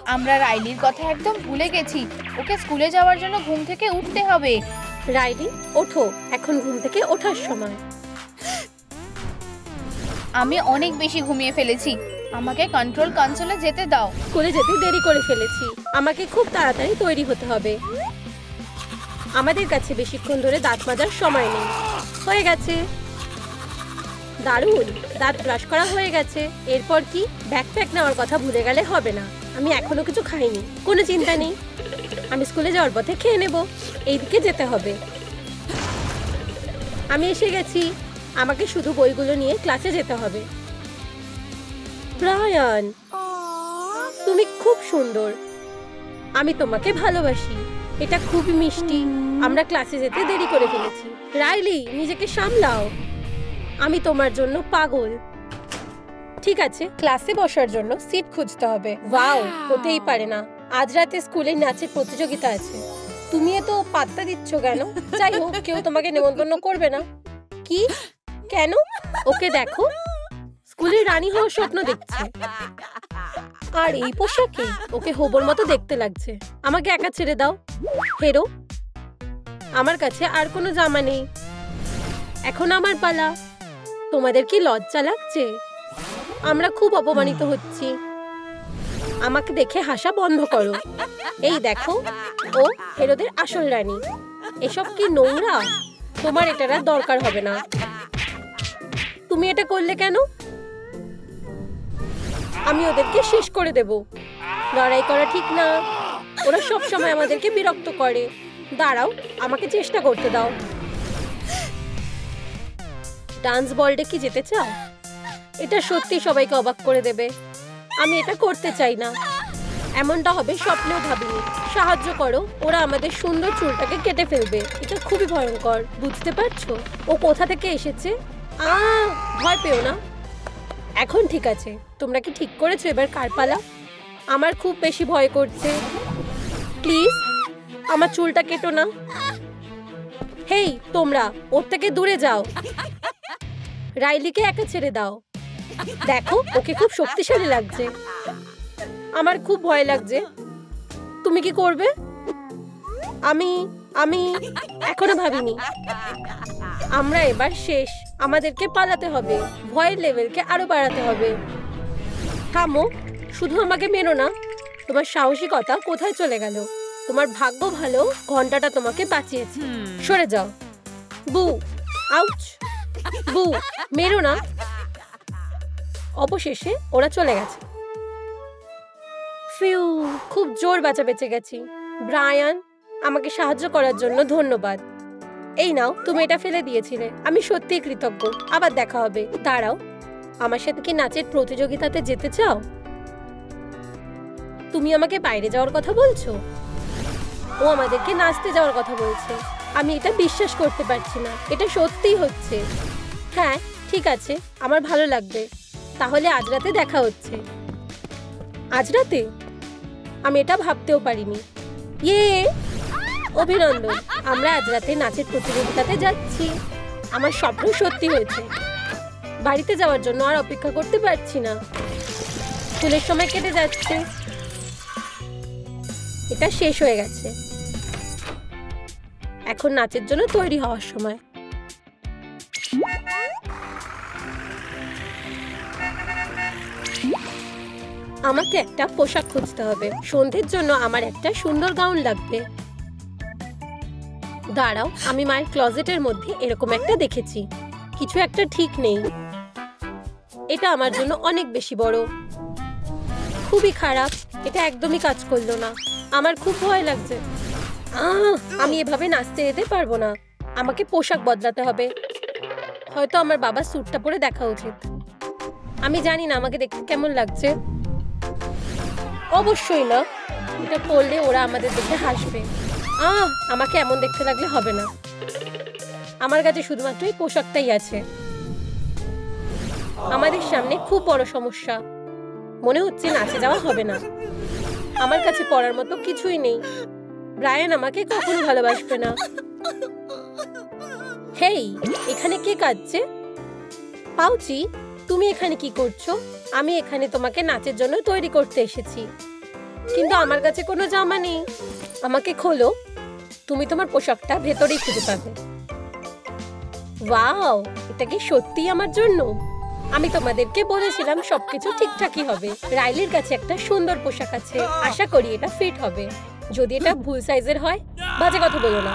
আমরা রাইলির কথা একদম ভুলে গেছি। ওকে স্কুলে যাওয়ার জন্য ঘুম থেকে উঠতে হবে। রাইলি, ওঠো, এখন ঘুম থেকে ওঠার সময়। আমি অনেক বেশি ঘুমিয়ে ফেলেছি। আমাকে কন্ট্রোল কনসোলে যেতে দাও। স্কুলে যেতে দেরি করে ফেলেছি। আমাকে খুব তাড়াতাড়ি তৈরি হতে হবে। আমাদের কাছে বেশিক্ষণ ধরে দাঁত মাজার সময় নেই। হয়ে গেছে। দারুণ, দাঁত ব্রাশ করা হয়ে গেছে। এরপর কি? ব্যাকপ্যাক নেওয়ার কথা ভুলে গেলে হবে না। আমি এখনো কিছু খাইনি। কোনো চিন্তা নেই, আমি স্কুলে যাওয়ার পথে খেয়ে নেব। এইদিকে যেতে হবে। আমি এসে গেছি। আমাকে শুধু বইগুলো নিয়ে ক্লাসে যেতে হবে। ব্রায়ান, তুমি খুব সুন্দর। আমি তোমাকে ভালোবাসি। এটা খুবই মিষ্টি। আমরা ক্লাসে যেতে দেরি করে ফেলেছি। রাইলি, নিজেকে সামলাও। আমি তোমার জন্য পাগল। ঠিক আছে, ক্লাসে বসার জন্য সিট খুঁজতে হবে। ওয়াও, হতেই পারে না, আজ রাতে স্কুলে নাচের প্রতিযোগিতা আছে। তুমি এত পাত্তা দিচ্ছ কেন? যাই হোক, কেউ তোমাকে নেমন্তন্ন করবে না। কি? কেন? ওকে দেখো, স্কুলের রানী হওয়ার স্বপ্ন দেখছে। আর এই পোশাকে ওকে হবর মতো দেখতে লাগছে। আমাকে একা ছেড়ে দাও হেরো। আমার কাছে আর কোনো জামা নেই। এখন আমার পালা। তোমাদের কি লজ্জা লাগছে? আমরা খুব অপমানিত হচ্ছি। আমাকে দেখে হাসা বন্ধ করো। এই দেখো, ও হেরোদের আসল রানী। এসব কি নোংরা? তোমার এটার আর দরকার হবে না। তুমি এটা করলে কেন? আমি ওদেরকে শেষ করে দেব। লড়াই করা ঠিক না। ওরা সব সময় আমাদেরকে বিরক্ত করে। দাঁড়াও, আমাকে চেষ্টা করতে দাও। ডান্স বলটা কি যেতে চাও? এটা সত্যি সবাইকে অবাক করে দেবে। আমি এটা করতে চাই না। এমনটা হবে স্বপ্নেও ভাবিনি। সাহায্য করো, ওরা আমাদের সুন্দর চুলটাকে কেটে ফেলবে। এটা খুবই ভয়ঙ্কর, বুঝতে পারছো? ও কোথা থেকে এসেছে? ভয় পেও না। এখন ঠিক আছে, তোমরা কি ঠিক করেছো এবার কার পালা? আমার খুব বেশি ভয় করছে। প্লিজ আমার চুলটা কেটো না। হেই তোমরা, ওর থেকে দূরে যাও। রাইলিকে একা ছেড়ে দাও। দেখো, ওকে খুব শক্তিশালী লাগছে। আমার খুব ভয় লাগছে। তুমি কি করবে? আমি আমি এখনো ভাবিনি। আমরা এবার শেষ। আমাদেরকে পালাতে হবে। ভয়ের লেভেলকে আরো বাড়াতে হবে। থামো, শুধু আমাকে মেরো না। তোমার সাহসিকতা কোথায় চলে গেল? তোমার ভাগ্য ভালো, ঘন্টাটা তোমাকে বাঁচিয়েছে। সরে যাও। বু, আউচ। বু, মেরো না। অবশেষে ওরা চলে গেছে। ফিউ, খুব জোর বাঁচা বেঁচে গেছি। ব্রায়ান, আমাকে সাহায্য করার জন্য ধন্যবাদ। এই নাও, তুমি এটা ফেলে দিয়েছিলে। আমি সত্যিই কৃতজ্ঞ। আবার দেখা হবে। দাঁড়াও, আমার সাথে কি নাচের প্রতিযোগিতাতে যেতে চাও? তুমি আমাকে বাইরে যাওয়ার কথা বলছো? ও আমাদেরকে নাচতে যাওয়ার কথা বলছে। আমি এটা বিশ্বাস করতে পারছি না। এটা সত্যিই হচ্ছে। হ্যাঁ ঠিক আছে, আমার ভালো লাগবে। তাহলে আজ রাতে দেখা হচ্ছে। আজ রাতে? আমি এটা ভাবতেও পারিনি। ইয়ে, অভিনন্দন, আমরা আজ রাতে নাচের প্রতিযোগিতাতে যাচ্ছি। আমার স্বপ্ন সত্যি হয়েছে। বাড়িতে যাওয়ার জন্য আর অপেক্ষা করতে পারছি না। স্কুলের সময় কেটে যাচ্ছে। এটা শেষ হয়ে গেছে। এখন নাচের জন্য তৈরি হওয়ার সময়। আমাকে একটা পোশাক খুঁজতে হবে। সন্ধ্যের জন্য আমার একটা সুন্দর গাউন লাগবে। দাঁড়াও, আমি মায়ের ক্লোজেটের মধ্যে এরকম একটা দেখেছি। কিছু একটা ঠিক নেই। এটা আমার জন্য অনেক বেশি বড়। খুবই খারাপ। এটা একদমই কাজ করলো না। আমার খুব ভয় লাগছে। আমি এভাবে নাচতে যেতে পারবো না। আমাকে পোশাক বদলাতে হবে। হয়তো আমার বাবার স্যুটটা পরে দেখা উচিত। আমি জানি না আমাকে দেখতে কেমন লাগছে। অবশ্যই না, এটা পরলে ওরা আমাদের দেখে হাসবে। আমাকে এমন দেখতে লাগলে হবে না। আমার কাছে শুধুমাত্র এই পোশাকটাই আছে। আমাদের সামনে খুব বড় সমস্যা। মনে হচ্ছে নাচে যাওয়া হবে না। আমার কাছে পড়ার মতো কিছুই নেই। ব্রায়ান আমাকে কখনো ভালোবাসবে না। হেই, এখানে কে কাঁদছে? পাউচি, তুমি এখানে কি করছো? আমি এখানে তোমাকে নাচের জন্য তৈরি করতে এসেছি, কিন্তু আমার কাছে কোনো জামা নেই। আমাকে খোলো। তুমি তোমার পোশাকটা ভেতরেই খুঁজে পাবে। ওয়াও, এটা কি সত্যি আমার জন্য? আমি তোমাদেরকে বলেছিলাম সবকিছু ঠিকঠাকই হবে। রাইলির কাছে একটা সুন্দর পোশাক আছে। আশা করি এটা ফিট হবে। যদি এটা ভুল সাইজের হয়, বাজে কথা বলো না।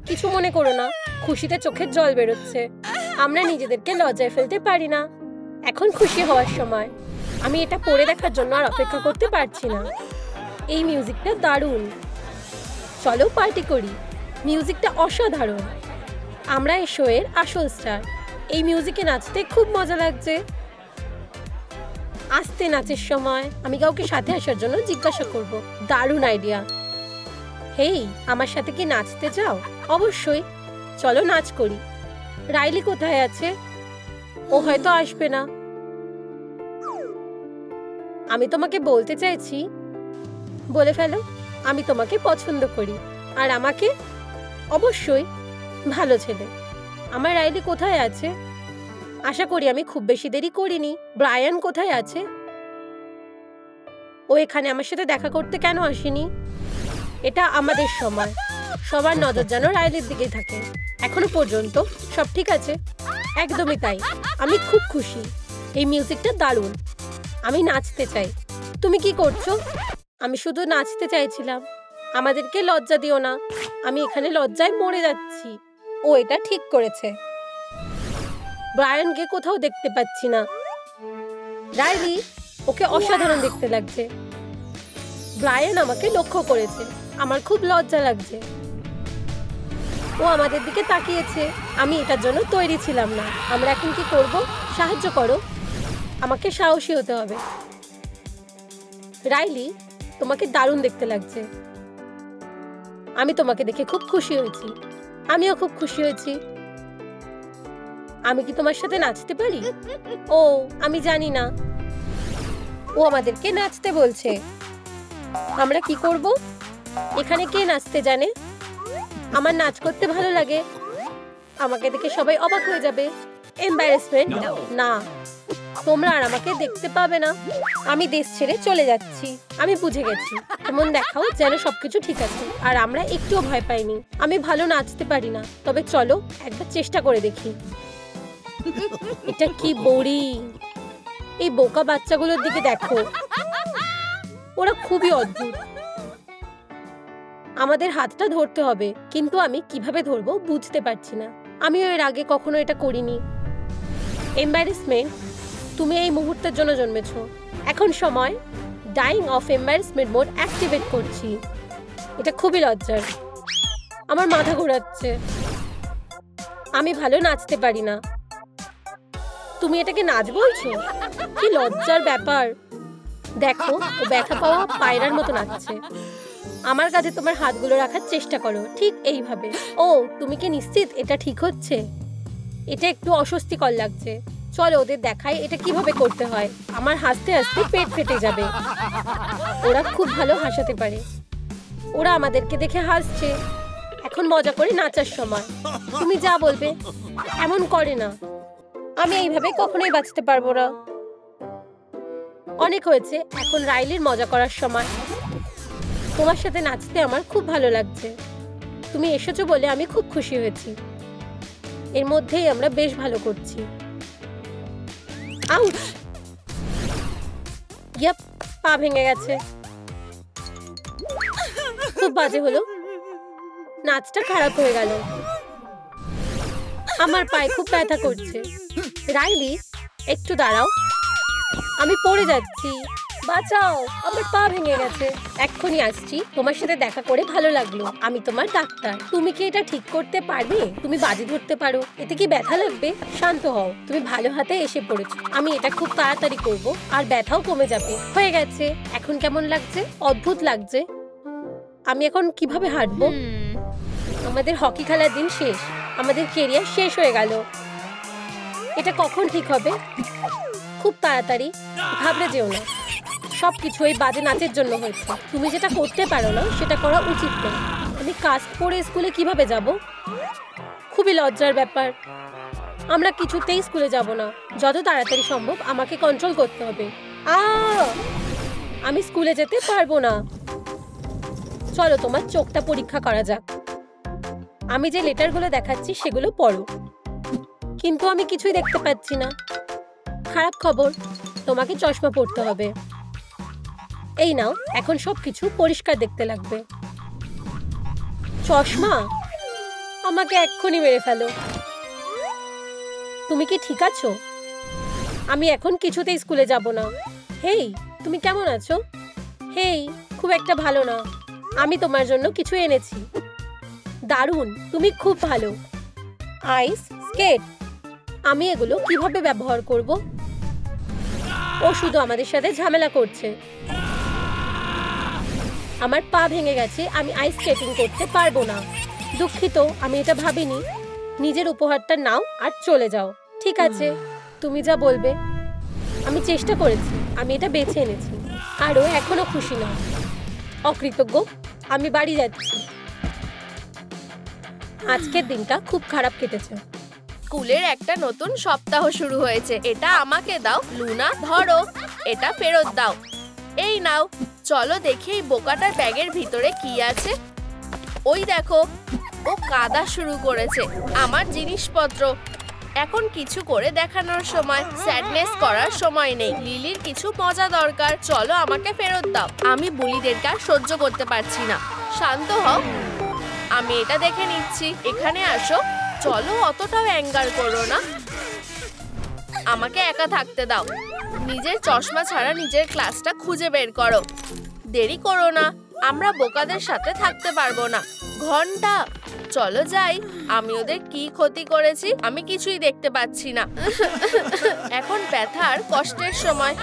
কিছু মনে করো না। খুশিতে চোখের জল বেরোচ্ছে। আমরা নিজেদেরকে লজ্জায় ফেলতে পারি না। এখন খুশি হওয়ার সময়। আমি এটা পরে দেখার জন্য আর অপেক্ষা করতে পারছি না। এই মিউজিকটা দারুণ। চলো পার্টি করি। মিউজিকটা অসাধারণ। আমরা এই শো এর আসল স্টার। এই মিউজিকে নাচতে খুব মজা লাগছে। আস্তে নাচের সময় আমি কাউকে সাথে আসার জন্য জিজ্ঞাসা করব। দারুণ আইডিয়া। হেই, আমার সাথে কি নাচতে চাও? অবশ্যই, চলো নাচ করি। রাইলি কোথায় আছে? ও হয়তো আসবে না। আমি তোমাকে বলতে চাইছি, বলে ফেলো। আমি তোমাকে পছন্দ করি, আর আমাকে অবশ্যই ভালো ছেলে। আমার রাইলি কোথায় আছে? আশা করি আমি খুব বেশি দেরি করিনি। ব্রায়ান কোথায় আছে? ও এখানে আমার সাথে দেখা করতে কেন আসেনি? এটা আমাদের সময়, সবার নজর যেন রাইলির দিকেই থাকে। এখনো পর্যন্ত সব ঠিক আছে। একদমই তাই, আমি খুব খুশি। এই মিউজিকটা দারুণ। আমি নাচতে চাই। তুমি কি করছো? আমি শুধু নাচতে চাইছিলাম। আমাদেরকে লজ্জা দিও না, আমি এখানে লজ্জায় মরে যাচ্ছি। ও এটা ঠিক করেছে। ব্রায়ানকে কোথাও দেখতে পাচ্ছি না। রাইলি, ওকে অসাধারণ দেখতে লাগছে। ব্রায়ান আমাকে লক্ষ্য করেছে। আমার খুব লজ্জা লাগছে। ও আমাদের দিকে তাকিয়েছে। আমি এটার জন্য তৈরি ছিলাম না। আমরা এখন কি করব? সাহায্য করো। আমাকে সাহসী হতে হবে। রাইলি, তোমাকে দারুণ দেখতে লাগছে। আমি তোমাকে দেখে খুব খুশি হয়েছি। আমিও খুব খুশি হয়েছি। আমি কি তোমার সাথে নাচতে পারি? ও, আমি জানি না। ও আমাদেরকে নাচতে বলছে। আমরা কি করব? এখানে কে নাচতে জানে? আমার নাচ করতে ভালো লাগে। আমাকে দেখে সবাই অবাক হয়ে যাবে। এম্বারাসমেন্ট না, তোমরা আর আমাকে দেখতে পাবে না। আমি দেশ ছেড়ে চলে যাচ্ছি। আমি বুঝে গেছি। এমন দেখাও যেন সবকিছু ঠিক আছে। আর আমরা একটুও ভয় পাইনি। আমি ভালো নাচতে পারি না, তবে চলো একবার চেষ্টা করে দেখি। এটা কি বোরিং। এই বোকা বাচ্চাগুলোর দিকে দেখো, ওরা খুবই অদ্ভুত। আমাদের হাতটা ধরতে হবে, কিন্তু আমি কিভাবে ধরবো বুঝতে পারছি না। আমিও এর আগে কখনো এটা করিনি। এম্বারাসমেন্ট, তুমি এই মুহূর্তের জন্য জন্মেছো। এখন সময় dying of embarrassment mode activate করছি। এটা খুবই লজ্জার। আমার মাথা ঘোরাচ্ছে। আমি ভালো নাচতে পারি না। তুমি এটাকে নাচ বলছো? কি লজ্জার ব্যাপার। দেখো, ও ব্যথা পাওয়া পায়রার মতো নাচছে। আমার কাছে তোমার হাতগুলো রাখার চেষ্টা করো, ঠিক এইভাবে। ও, তুমি কি নিশ্চিত এটা ঠিক হচ্ছে? এটা একটু অস্বস্তিকর লাগছে। চলো ওদের দেখাই এটা কিভাবে করতে হয়। আমার হাসতে হাসতে পেট ফেটে যাবে। ওরা খুব ভালো হাসাতে পারে। ওরা আমাদেরকে দেখে হাসছে। এখন মজা করে নাচার সময়। তুমি যা বলবে। এমন করে না। আমি এইভাবে কখনোই বাঁচতে পারবো না। অনেক হয়েছে, এখন রাইলির মজা করার সময়। তোমার সাথে নাচতে আমার খুব ভালো লাগছে। তুমি এসেছো বলে আমি খুব খুশি হয়েছি। এর মধ্যেই আমরা বেশ ভালো করছি। আউট! ইয়াপ, পা ভেঙে গেছে। খুব বাজে হলো। নাচটা খারাপ হয়ে গেল। আমার পায়ে খুব ব্যথা করছে। রাইলি, একটু দাঁড়াও। আমি পড়ে যাচ্ছি। বাঁচাও, আমার পা ভেঙে গেছে। এক্ষুনি আসছি। তোমার সাথে দেখা করে ভালো লাগলো। আমি তোমার ডাক্তার। তুমি কি এটা ঠিক করতে পারবে? তুমি বাজি ধরতে পারো। এতে কি ব্যথা লাগবে? শান্ত হও, তুমি ভালো হাতে এসে পড়েছো। আমি এটা খুব তাড়াতাড়ি করব, আর ব্যথাও কমে যাবে। হয়ে গেছে। এখন কেমন লাগছে? অদ্ভুত লাগছে। আমি এখন কিভাবে হাঁটবো? আমাদের হকি খেলার দিন শেষ। আমাদের কেরিয়ার শেষ হয়ে গেল। এটা কখন ঠিক হবে? খুব তাড়াতাড়ি। ঘাবড়ে যেও না। সবকিছু এই বাজে নাচের জন্য হয়েছে। তুমি যেটা করতে পারো না সেটা করা উচিত নয়। আমি কাস্ট পরে স্কুলে কিভাবে যাব? খুবই লজ্জার ব্যাপার। আমরা কিছুতেই স্কুলে যাব না। যত তাড়াতাড়ি সম্ভব আমাকে কন্ট্রোল করতে হবে। আমি স্কুলে যেতে পারবো না। চলো তোমার চোখটা পরীক্ষা করা যাক। আমি যে লেটারগুলো দেখাচ্ছি সেগুলো পড়ো। কিন্তু আমি কিছুই দেখতে পাচ্ছি না। খারাপ খবর, তোমাকে চশমা পরতে হবে। এই নাও, এখন সবকিছু পরিষ্কার দেখতে লাগবে। চশমা? আমাকে এক্ষুনি মেরে ফেলো। তুমি কি ঠিক আছো? আমি এখন কিছুতেই স্কুলে যাব না। হেই, তুমি কেমন আছো? হেই, খুব একটা ভালো না। আমি তোমার জন্য কিছু এনেছি। দারুণ, তুমি খুব ভালো। আইস স্কেট। আমি এগুলো কিভাবে ব্যবহার করব? ও শুধু আমাদের সাথে ঝামেলা করছে। আমার পা ভেঙে গেছে। আমি আইস স্কেটিং করতে পারবো না। দুঃখিত, আমি এটা ভাবিনি। নিজের উপহারটা নাও আর চলে যাও। ঠিক আছে, তুমি যা বলবে। আমি চেষ্টা করেছি, আমি এটা বেছে এনেছি, আর ও এখনো খুশি নয়। অকৃতজ্ঞ, আমি বাড়ি যাচ্ছি। আজকের দিনটা খুব খারাপ কেটেছে। স্কুলের একটা নতুন সপ্তাহ শুরু হয়েছে। এটা আমাকে দাও। লুনা, ধরো, এটা ফেরত দাও। এই নাও। চলো দেখি এই বোকাটার ব্যাগের ভিতরে কি আছে। ওই দেখো, ও কাদা শুরু করেছে। আমার জিনিসপত্র। এখন কিছু করে দেখানোর সময়, স্যাডনেস করার সময় নেই। লিলির কিছু মজা দরকার। চলো আমাকে ফেরত দাও। আমি বুলিদেরকে আর সহ্য করতে পারছি না। শান্ত হও, আমি এটা দেখে নিচ্ছি। এখানে আসো। চলো, অতটাও অ্যাঙ্গার করো না। আমাকে একা থাকতে দাও। নিজের চশমা ছাড়া নিজের ক্লাসটা খুঁজে বের করো। দেরি করো না, আমরা বোকাদের সাথে থাকতে পারবো না। ঘন্টা, চলো যাই। আমি ওদের কি ক্ষতি করেছি? আমি কিছুই দেখতে পাচ্ছি না। এখন ব্যথার কষ্টের সময়।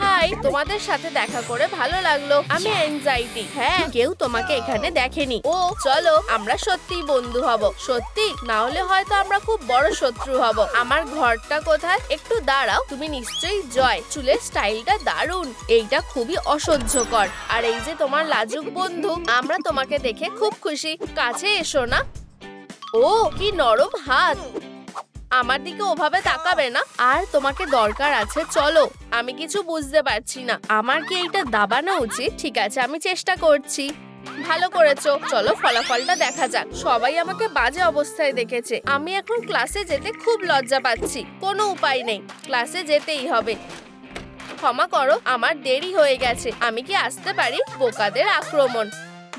হাই, তোমাদের সাথে দেখা করে ভালো লাগলো। আমি অ্যাংজাইটি। হ্যাঁ, কেউ তোমাকে এখানে দেখেনি। ও, চলো আমরা সত্যিই বন্ধু হব। সত্যি? না হলে হয়তো আমরা খুব বড় শত্রু হব। আমার ঘরটা কোথায়? একটু দাঁড়াও। তুমি নিশ্চয়ই জয়। চুলের স্টাইলটা দারুণ। এইটা খুবই অসহ্যকর। আর এই যে তোমার লাজুক বন্ধু, আমরা তোমাকে দেখে খুব খুশি। কাছে এসো না। ও, কি নরম হাত। আমার দিকে ওভাবে তাকাবে না। আর তোমাকে দরকার আছে। চলো, আমি কিছু বুঝতে পারছি না। আমার কি এইটা দাবানো উচিত? ঠিক আছে, আমি চেষ্টা করছি। ভালো করেছো। চলো ফলাফলটা দেখা যাক। সবাই আমাকে বাজে অবস্থায় দেখেছে। আমি এখন ক্লাসে যেতে খুব লজ্জা পাচ্ছি। কোনো উপায় নেই, ক্লাসে যেতেই হবে। ক্ষমা করো, আমার দেরি হয়ে গেছে। আমি কি আসতে পারি? বোকাদের আক্রমণ।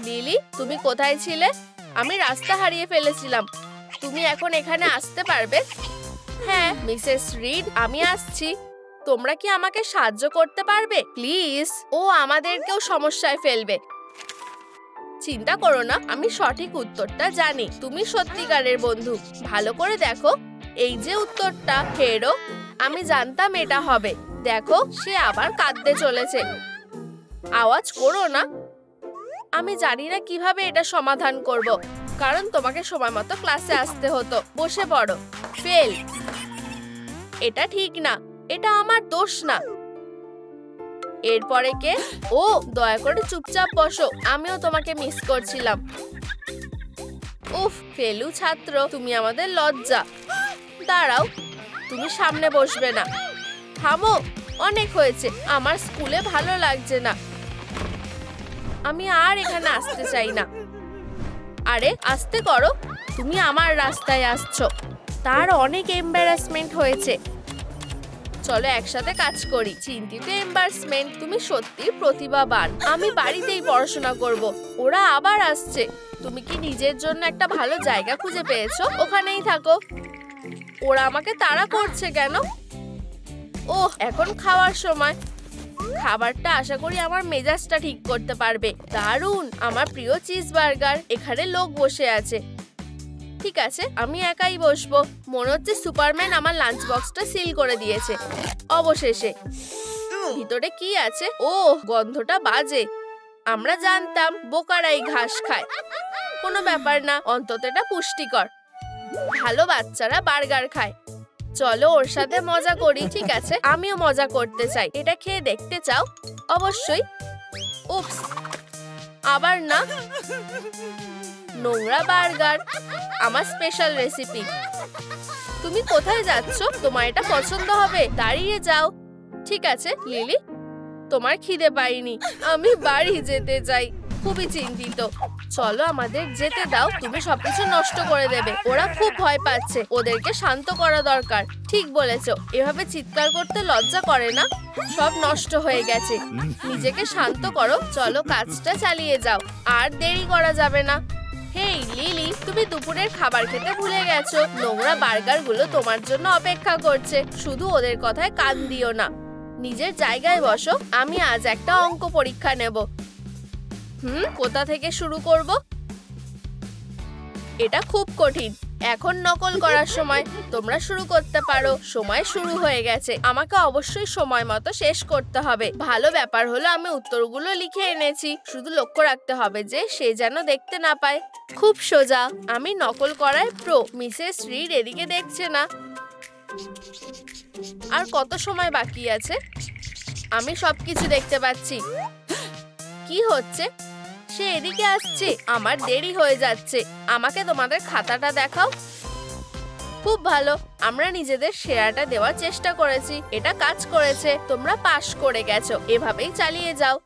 লিলি, তুমি কোথায় ছিলে? আমি রাস্তা হারিয়ে ফেলেছিলাম। তুমি এখন এখানে আসতে পারবে? হ্যাঁ মিসেস রিড, আমি আসছি। তোমরা কি আমাকে সাহায্য করতে পারবে প্লিজ? ও আমাদেরকেও সমস্যায় ফেলবে। চিন্তা করো না, আমি সঠিক উত্তরটা জানি। তুমি সত্যিকারের বন্ধু। ভালো করে দেখো, এই যে উত্তরটা, হেরো। আমি জানতাম এটা হবে। দেখো, সে আবার কাঁদতে চলেছে। আওয়াজ করো না। আমি জানি না কিভাবে এটা সমাধান করব, কারণ তোমাকে সময় মতো ক্লাসে আসতে হতো। বসে পড়ো। ফেল। এটা ঠিক না। এটা আমার দোষ না। এরপরে কে? ও, দয়া করে চুপচাপ বসো। আমিও তোমাকে মিস করছিলাম। উফ, ফেলু ছাত্র, তুমি আমাদের লজ্জা। দাঁড়াও, তুমি সামনে বসবে না। থামো, অনেক হয়েছে। আমার স্কুলে ভালো লাগছে না। আমি আর এখানে আসতে চাই না। আরে আস্তে করো, তুমি আমার রাস্তায় আসছো। তার অনেক এম্বারাসমেন্ট হয়েছে। চলো একসাথে কাজ করি। চিন্তিত এম্বারাসমেন্ট, তুমি সত্যি প্রতিভাবান। আমি বাড়িতেই পড়াশোনা করব। ওরা আবার আসছে। তুমি কি নিজের জন্য একটা ভালো জায়গা খুঁজে পেয়েছো? ওখানেই থাকো। ওরা আমাকে তাড়া করছে কেন? ওহ, এখন খাওয়ার সময়। খাবারটা আশা করি আমার মেজাজটা ঠিক করতে পারবে। দারুণ, আমার প্রিয় চিজ বার্গার। এখানে লোক বসে আছে। ঠিক আছে, আমি একাই বসবো। মনে হচ্ছে সুপারম্যান আমার লাঞ্চ বক্সটা সিল করে দিয়েছে। অবশেষে। ভিতরে কি আছে? ও, গন্ধটা বাজে। আমরা জানতাম বোকারাই ঘাস খায়। কোনো ব্যাপার না, অন্তত এটা পুষ্টিকর। ভালো বাচ্চারা বার্গার খায়। চলো ওর সাথে মজা করি। ঠিক আছে, আমিও মজা করতে চাই। এটা খেয়ে দেখতে চাও? অবশ্যই। উপস, আবার না। নোংরা বার্গার, আমার স্পেশাল রেসিপি। তুমি কোথায় যাচ্ছ? তোমার এটা পছন্দ হবে। দাঁড়িয়ে যাও। ঠিক আছে লিলি, তোমার খিদে পাইনি। আমি বাড়ি যেতে চাই। খুবই চিন্তিত। চলো আমাদের যেতে দাও। তুমি সবকিছু নষ্ট করে দেবে। ওরা খুব ভয় পাচ্ছে। ওদেরকে শান্ত করা দরকার। ঠিক বলেছো। এভাবে চিৎকার করতে লজ্জা করে না? সব নষ্ট হয়ে গেছে। নিজেকে শান্ত করো। চলো কাজটা চালিয়ে যাও। আর দেরি করা যাবে না। হেই লিলি, তুমি দুপুরের খাবার খেতে ভুলে গেছো। নোংরা বার্গার গুলো তোমার জন্য অপেক্ষা করছে। শুধু ওদের কথায় কান দিও না। নিজের জায়গায় বসো। আমি আজ একটা অঙ্ক পরীক্ষা নেব। কোথা থেকে শুরু করব? এটা খুব কঠিন। এখন নকল করার সময়। তোমরা শুরু করতে পারো। সময় শুরু হয়ে গেছে। আমাকে অবশ্যই সময় মতো শেষ করতে হবে। ভালো ব্যাপার হলো আমি উত্তরগুলো লিখে এনেছি। শুধু লক্ষ্য রাখতে হবে যে সে যেন দেখতে না পায়। খুব সোজা। আমি নকল করায় প্রো। মিসেস রিড এদিকে দেখছে না। আর কত সময় বাকি আছে? আমি সবকিছু দেখতে পাচ্ছি। কি হচ্ছে? সে এদিকে আসছে। আমার দেরি হয়ে যাচ্ছে। আমাকে তোমাদের খাতাটা দেখাও। খুব ভালো, আমরা নিজেদের সেরাটা দেওয়ার চেষ্টা করেছি। এটা কাজ করেছে। তোমরা পাশ করে গেছো। এভাবেই চালিয়ে যাও।